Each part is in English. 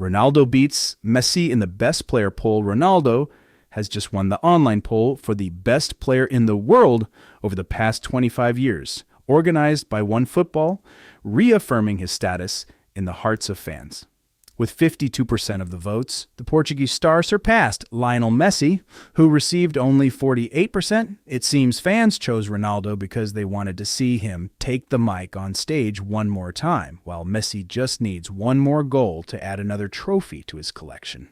Ronaldo beats Messi in the best player poll. Ronaldo has just won the online poll for the best player in the world over the past 25 years, organized by OneFootball, reaffirming his status in the hearts of fans. With 52% of the votes, the Portuguese star surpassed Lionel Messi, who received only 48%. It seems fans chose Ronaldo because they wanted to see him take the mic on stage one more time, while Messi just needs one more goal to add another trophy to his collection.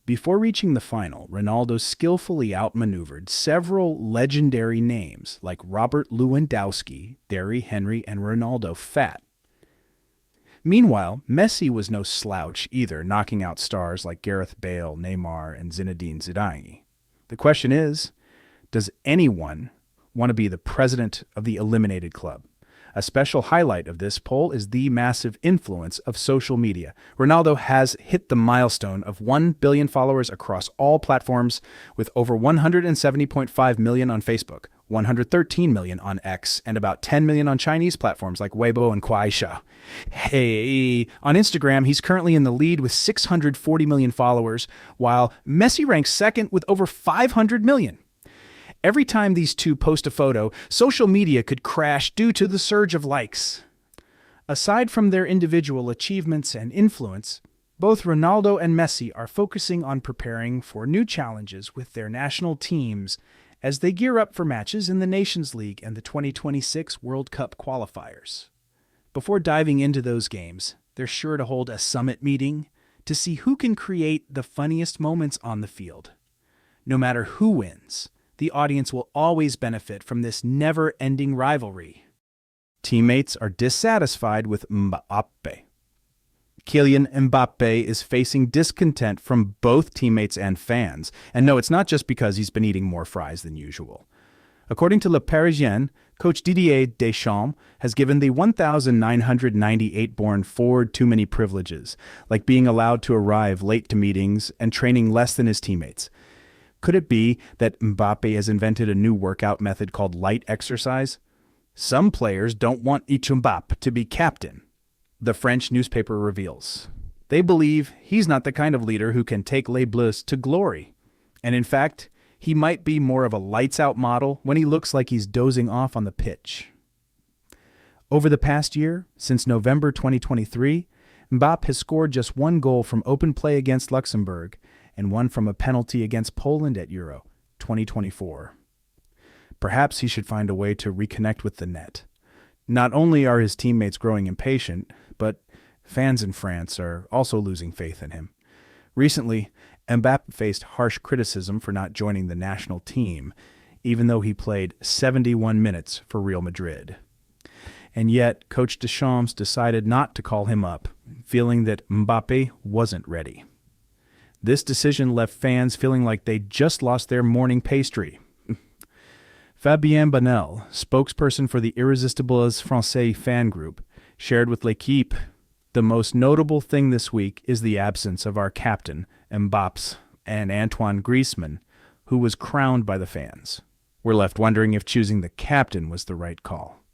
Before reaching the final, Ronaldo skillfully outmaneuvered several legendary names like Robert Lewandowski, Thierry Henry, and Ronaldo Fat. Meanwhile, Messi was no slouch either, knocking out stars like Gareth Bale, Neymar, and Zinedine Zidane. The question is, does anyone want to be the president of the eliminated club? A special highlight of this poll is the massive influence of social media. Ronaldo has hit the milestone of 1 billion followers across all platforms, with over 170.5 million on Facebook, 113 million on X, and about 10 million on Chinese platforms like Weibo and Kuaishou. Hey, on Instagram, he's currently in the lead with 640 million followers, while Messi ranks second with over 500 million. Every time these two post a photo, social media could crash due to the surge of likes. Aside from their individual achievements and influence, both Ronaldo and Messi are focusing on preparing for new challenges with their national teams as they gear up for matches in the Nations League and the 2026 World Cup qualifiers. Before diving into those games, they're sure to hold a summit meeting to see who can create the funniest moments on the field. No matter who wins, the audience will always benefit from this never-ending rivalry. Teammates are dissatisfied with Mbappe. Kylian Mbappe is facing discontent from both teammates and fans. And no, it's not just because he's been eating more fries than usual. According to Le Parisien, coach Didier Deschamps has given the 1,998-born forward too many privileges, like being allowed to arrive late to meetings and training less than his teammates. Could it be that Mbappe has invented a new workout method called light exercise? Some players don't want Mbappe to be captain, the French newspaper reveals. They believe he's not the kind of leader who can take Les Bleus to glory. And in fact, he might be more of a lights-out model when he looks like he's dozing off on the pitch. Over the past year, since November 2023, Mbappe has scored just one goal from open play against Luxembourg and one from a penalty against Poland at Euro 2024. Perhaps he should find a way to reconnect with the net. Not only are his teammates growing impatient, but fans in France are also losing faith in him. Recently, Mbappe faced harsh criticism for not joining the national team, even though he played 71 minutes for Real Madrid. And yet, Coach Deschamps decided not to call him up, feeling that Mbappe wasn't ready. This decision left fans feeling like they just lost their morning pastry. Fabien Banel, spokesperson for the Irrésistibles Français fan group, shared with L'Équipe, "The most notable thing this week is the absence of our captain, Mbappé, and Antoine Griezmann, who was crowned by the fans. We're left wondering if choosing the captain was the right call."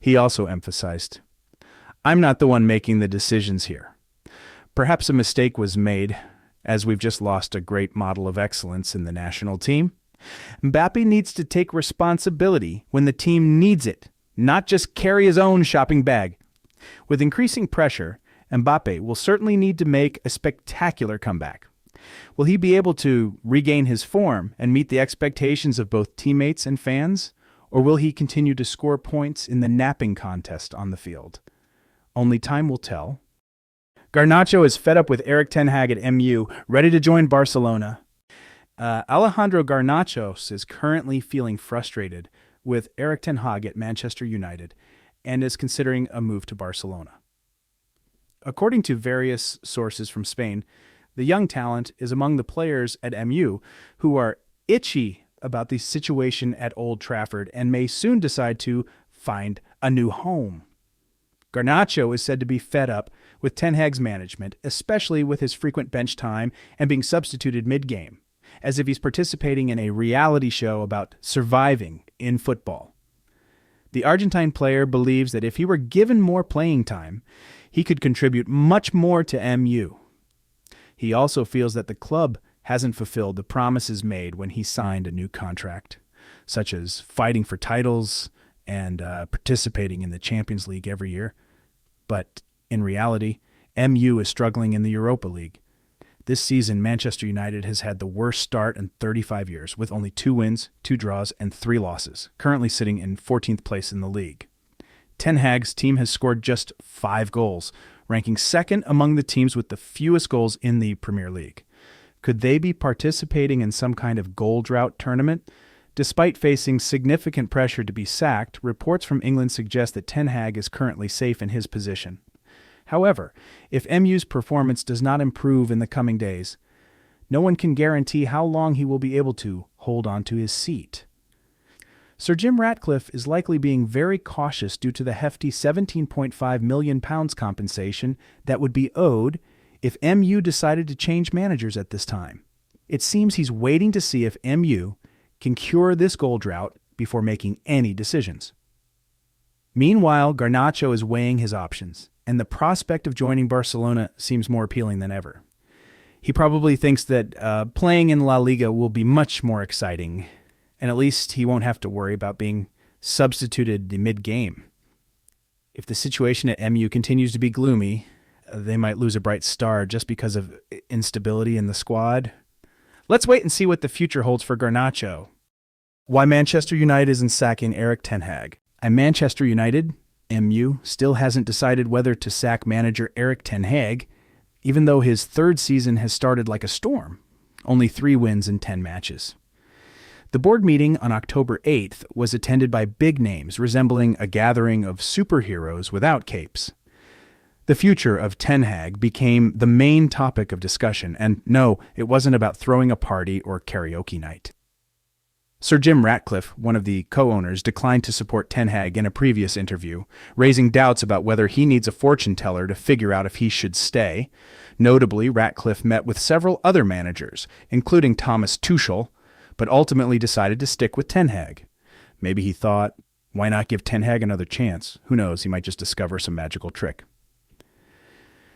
He also emphasized, "I'm not the one making the decisions here. Perhaps a mistake was made, as we've just lost a great model of excellence in the national team. Mbappe needs to take responsibility when the team needs it, not just carry his own shopping bag." With increasing pressure, Mbappe will certainly need to make a spectacular comeback. Will he be able to regain his form and meet the expectations of both teammates and fans? Or will he continue to score points in the napping contest on the field? Only time will tell. Garnacho is fed up with Erik Ten Hag at MU, ready to join Barcelona. Alejandro Garnacho is currently feeling frustrated with Erik Ten Hag at Manchester United and is considering a move to Barcelona. According to various sources from Spain, the young talent is among the players at MU who are itchy about the situation at Old Trafford and may soon decide to find a new home. Garnacho is said to be fed up with Ten Hag's management, especially with his frequent bench time and being substituted mid-game, as if he's participating in a reality show about surviving in football. The Argentine player believes that if he were given more playing time, he could contribute much more to MU. He also feels that the club hasn't fulfilled the promises made when he signed a new contract, such as fighting for titles and participating in the Champions League every year. But in reality, MU is struggling in the Europa League. This season, Manchester United has had the worst start in 35 years, with only 2 wins, 2 draws, and 3 losses, currently sitting in 14th place in the league. Ten Hag's team has scored just 5 goals, ranking second among the teams with the fewest goals in the Premier League. Could they be participating in some kind of goal drought tournament? Despite facing significant pressure to be sacked, reports from England suggest that Ten Hag is currently safe in his position. However, if MU's performance does not improve in the coming days, no one can guarantee how long he will be able to hold on to his seat. Sir Jim Ratcliffe is likely being very cautious due to the hefty £17.5 million compensation that would be owed if MU decided to change managers at this time. It seems he's waiting to see if MU can cure this goal drought before making any decisions. Meanwhile, Garnacho is weighing his options, and the prospect of joining Barcelona seems more appealing than ever. He probably thinks that playing in La Liga will be much more exciting, and at least he won't have to worry about being substituted mid-game. If the situation at MU continues to be gloomy, they might lose a bright star just because of instability in the squad. Let's wait and see what the future holds for Garnacho. Why Manchester United isn't sacking Erik Ten Hag. At Manchester United, MU still hasn't decided whether to sack manager Erik Ten Hag, even though his 3rd season has started like a storm, only 3 wins in 10 matches. The board meeting on October 8th was attended by big names resembling a gathering of superheroes without capes. The future of Ten Hag became the main topic of discussion, and no, it wasn't about throwing a party or karaoke night. Sir Jim Ratcliffe, one of the co-owners, declined to support Ten Hag in a previous interview, raising doubts about whether he needs a fortune teller to figure out if he should stay. Notably, Ratcliffe met with several other managers, including Thomas Tuchel, but ultimately decided to stick with Ten Hag. Maybe he thought, why not give Ten Hag another chance? Who knows, he might just discover some magical trick.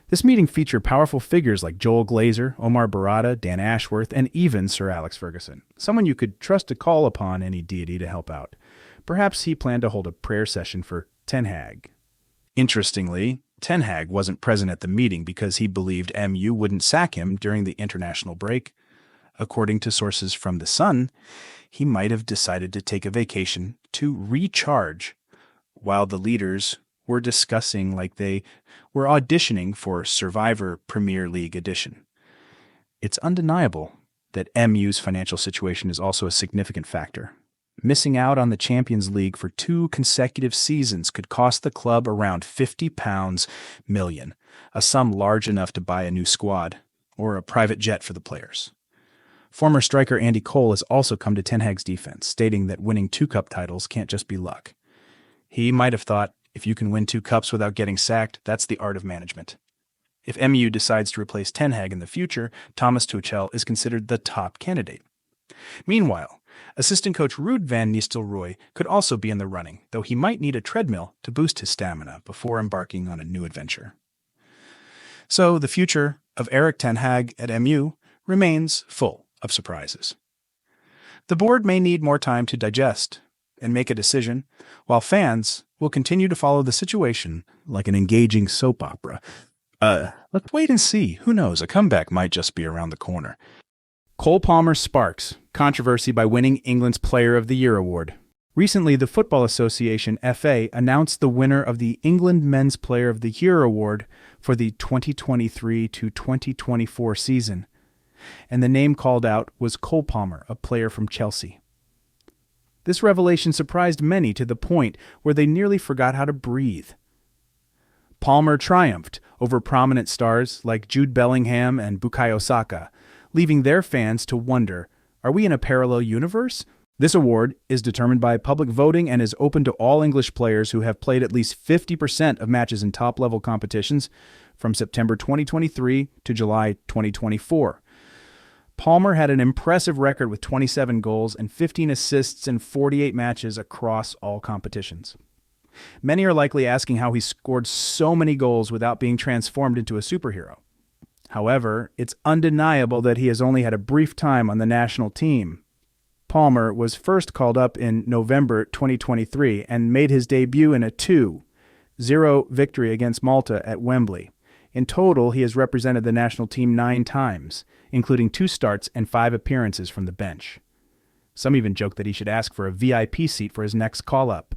This meeting featured powerful figures like Joel Glazer, Omar Barada, Dan Ashworth, and even Sir Alex Ferguson, someone you could trust to call upon any deity to help out. Perhaps he planned to hold a prayer session for Ten Hag. Interestingly, Ten Hag wasn't present at the meeting because he believed MU wouldn't sack him during the international break. According to sources from The Sun, he might have decided to take a vacation to recharge while the leaders were discussing like they were auditioning for Survivor Premier League Edition. It's undeniable that MU's financial situation is also a significant factor. Missing out on the Champions League for 2 consecutive seasons could cost the club around £50 million, a sum large enough to buy a new squad or a private jet for the players. Former striker Andy Cole has also come to Ten Hag's defense, stating that winning 2 cup titles can't just be luck. He might have thought, if you can win 2 cups without getting sacked, that's the art of management. If MU decides to replace Ten Hag in the future, Thomas Tuchel is considered the top candidate. Meanwhile, assistant coach Ruud van Nistelrooy could also be in the running, though he might need a treadmill to boost his stamina before embarking on a new adventure. So the future of Erik Ten Hag at MU remains full of surprises. The board may need more time to digest and make a decision, while fans will continue to follow the situation like an engaging soap opera. Let's wait and see. Who knows? A comeback might just be around the corner. Cole Palmer sparks controversy by winning England's Player of the Year award. Recently, the Football Association FA announced the winner of the England Men's Player of the Year award for the 2023 to 2024 season, and the name called out was Cole Palmer, a player from Chelsea. This revelation surprised many to the point where they nearly forgot how to breathe. Palmer triumphed over prominent stars like Jude Bellingham and Bukayo Saka, leaving their fans to wonder, are we in a parallel universe? This award is determined by public voting and is open to all English players who have played at least 50% of matches in top-level competitions from September 2023 to July 2024. Palmer had an impressive record with 27 goals and 15 assists in 48 matches across all competitions. Many are likely asking how he scored so many goals without being transformed into a superhero. However, it's undeniable that he has only had a brief time on the national team. Palmer was first called up in November 2023 and made his debut in a 2-0 victory against Malta at Wembley. In total, he has represented the national team 9 times, including 2 starts and 5 appearances from the bench. Some even joke that he should ask for a VIP seat for his next call-up.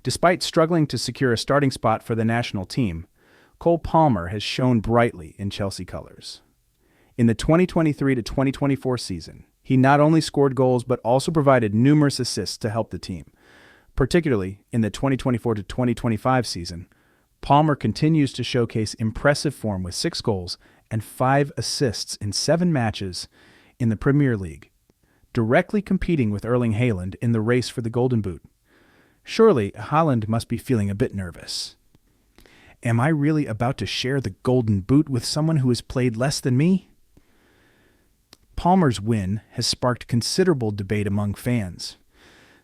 Despite struggling to secure a starting spot for the national team, Cole Palmer has shone brightly in Chelsea colors. In the 2023-2024 season, he not only scored goals but also provided numerous assists to help the team. Particularly in the 2024-2025 season, Palmer continues to showcase impressive form with 6 goals and 5 assists in 7 matches in the Premier League, directly competing with Erling Haaland in the race for the Golden Boot. Surely, Haaland must be feeling a bit nervous. Am I really about to share the Golden Boot with someone who has played less than me? Palmer's win has sparked considerable debate among fans.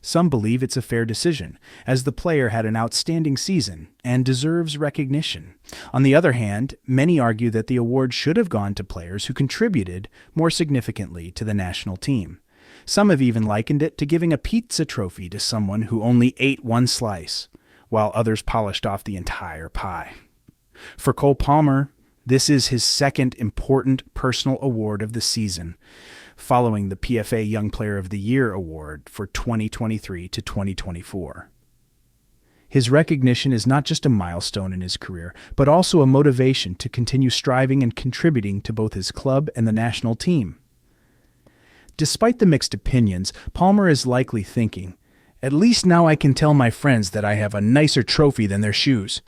Some believe it's a fair decision, as the player had an outstanding season and deserves recognition. On the other hand, many argue that the award should have gone to players who contributed more significantly to the national team. Some have even likened it to giving a pizza trophy to someone who only ate 1 slice, while others polished off the entire pie. For Cole Palmer, this is his second important personal award of the season, following the PFA Young Player of the Year award for 2023 to 2024. His recognition is not just a milestone in his career, but also a motivation to continue striving and contributing to both his club and the national team. Despite the mixed opinions, Palmer is likely thinking, "At least now I can tell my friends that I have a nicer trophy than their shoes."